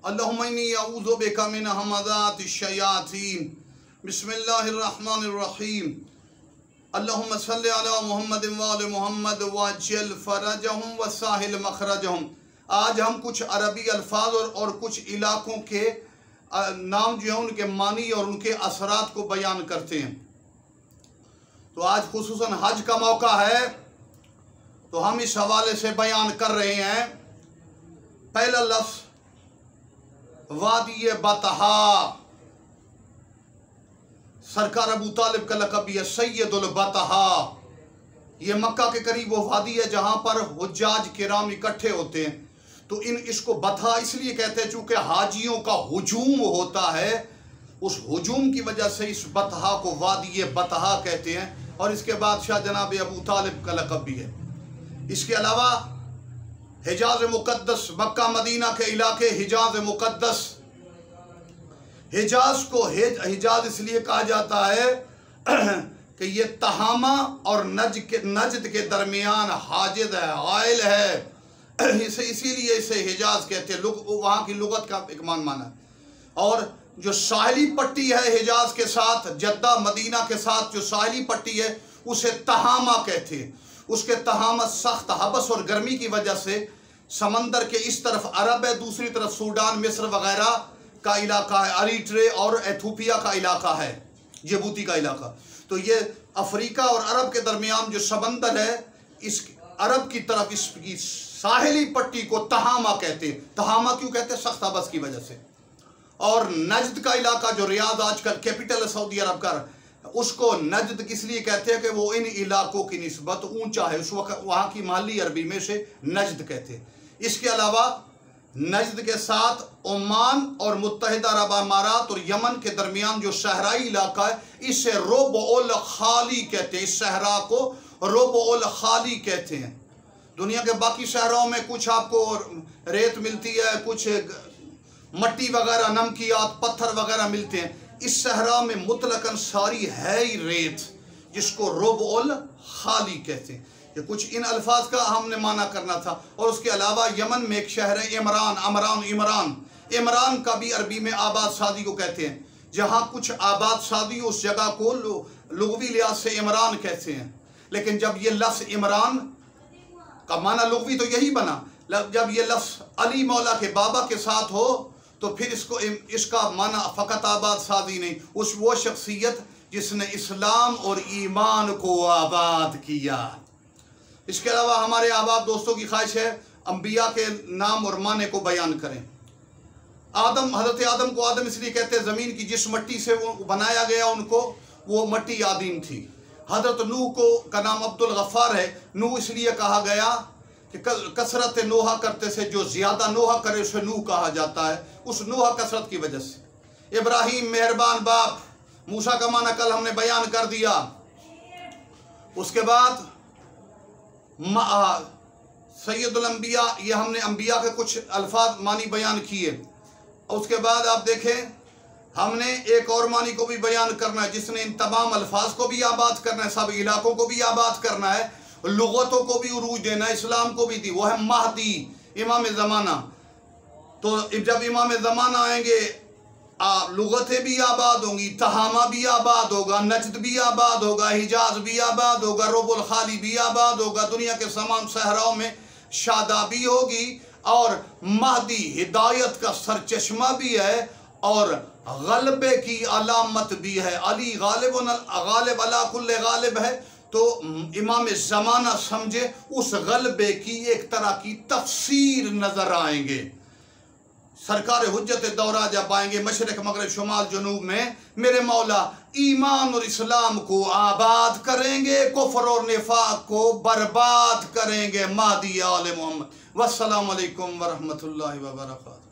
अल्लाहुम्मा इन्नी अऊज़ु बिका मिन हमाज़ातिश शयातीन। बिस्मिल्लाहिर्रहमानिर्रहीम। अल्लाहुम्मा सल्लि अला मुहम्मदिन व आलि मुहम्मद वअज्जिल फरजहुम व साहिल मखरजहुम। आज हम कुछ अरबी अल्फाज और कुछ इलाकों के नाम जो है उनके मानी और उनके असरात को बयान करते हैं। तो आज खुसूसन हज का मौका है, तो हम इस हवाले से बयान कर रहे हैं। पहला लफ्ज़ वादी बतहा। सरकार अबू तालिब का लक़ब है सैयदुल बतहा। ये मक्का के करीब वो वादी है जहाँ पर हुज्जाज किराम इकट्ठे होते हैं। तो इसको बतहा इसलिए कहते हैं चूँकि हाजियों का हुजूम होता है, उस हुजूम की वजह से इस बतहा को वादी बतहा कहते हैं। और इसके बादशाह जनाब अबू तालिब का लक़ब भी है। इसके अलावा हिजाज मुक़द्दस, मक्का मदीना के इलाके हिजाज मुक़द्दस। हिजाज को हिजाज इसलिए कहा जाता है कि ये तहामा और नजद के दरमियान हाजिद है, आयल है, इसीलिए इसे हिजाज कहते हैं। वहाँ की लुगत का एक माना है। और जो साहिली पट्टी है हिजाज के साथ, जद्दा मदीना के साथ जो साहिली पट्टी है उसे तहामा कहते हैं। उसके तहामा सख्त हबस और गर्मी की वजह से समंदर के इस तरफ अरब है, दूसरी तरफ सूडान, मिस्र वगैरह का इलाका है, अरिट्रे और एथोपिया का इलाका है, जिबूती का इलाका। तो ये अफ्रीका और अरब के दरमियान जो समंदर है, इस अरब की तरफ इसकी साहिली पट्टी को तहामा कहते हैं। तहामा क्यों कहते हैं? सख्त हबस की वजह से। और नजद का इलाका जो रियाद आजकल कैपिटल है सऊदी अरब का, उसको नजद इसलिए कहते हैं कि वो इन इलाकों की निस्बत ऊंचा है। उस वक्त वहाँ की माली अरबी में से नजद कहते हैं। इसके अलावा नजद के साथ ओमान और मुत्तहिदा अरब अमारात और यमन के दरमियान जो सहराई इलाका है, इसे रुबउल खाली कहते हैं। इस सहरा को रुबउल खाली कहते हैं। दुनिया के बाकी शहरों में कुछ आपको रेत मिलती है, कुछ मट्टी वगैरह, नमकियात, पत्थर वगैरह मिलते हैं। इस सहरा में मुतलकन सारी है ही रेत, जिसको रुबउल खाली कहते हैं। ये कुछ इन अल्फाज का हमने माना करना था। और उसके अलावा यमन में एक शहर है इमरान का भी अरबी में आबाद शादी को कहते हैं। जहाँ कुछ आबाद शादी उस जगह को लुग़वी लिहाज से इमरान कहते हैं। लेकिन जब ये लफ्ज़ इमरान का माना लुग़वी तो यही बना, जब ये लफ्ज़ अली मौला के बाबा के साथ हो तो फिर इसका माना फ़कत आबाद शादी नहीं, वो शख्सियत जिसने इस्लाम और ईमान को आबाद किया। इसके अलावा हमारे अहबाब दोस्तों की ख्वाहिश है अम्बिया के नाम और माने को बयान करें। हज़रत आदम को आदम इसलिए कहते हैं ज़मीन की जिस मट्टी से वो बनाया गया उनको, वो मट्टी आदीम थी। हज़रत नूह का नाम अब्दुल गफ़ार है। नूह इसलिए कहा गया कि कसरत नोहा करते से जो ज़्यादा नोहा करे उसे नूह कहा जाता है, उस नोहा कसरत की वजह से। इब्राहीम मेहरबान बाप, मूसा का माना कल हमने बयान कर दिया। उसके बाद सैयदुल अंबिया, ये हमने अंबिया के कुछ अल्फाज मानी बयान किए। उसके बाद आप देखें हमने एक और मानी को भी बयान करना है, जिसने इन तमाम अल्फाज को भी आबाद करना है, सब इलाकों को भी आबाद करना है, लुगतों को भी उरूज देना है, इस्लाम को भी दी। वो है महदी, इमाम ज़माना। तो जब इमाम ज़माना आएंगे लुगतें भी आबाद होंगी, तहामा भी आबाद होगा, नजद भी आबाद होगा, हिजाज भी आबाद होगा, रुबउल खाली भी आबाद होगा, दुनिया के तमाम सहराओं में शादाबी होगी। और महदी हिदायत का सरचश्मा भी है और गलबे की अलामत भी है। अली गालिब अला कुल्ले गालिब है। तो इमाम ज़माना समझे उस गलबे की एक तरह की तफसीर नजर आएंगे। सरकार हुज्जत दौरा जब आएंगे मशरिक मगरिब शुमाल जुनूब में, मेरे मौला ईमान और इस्लाम को आबाद करेंगे, कुफ्र और निफाक को बर्बाद करेंगे। महदी आले मोहम्मद। वस्सलामु अलैकुम वरहमतुल्लाहि व बरकातहू।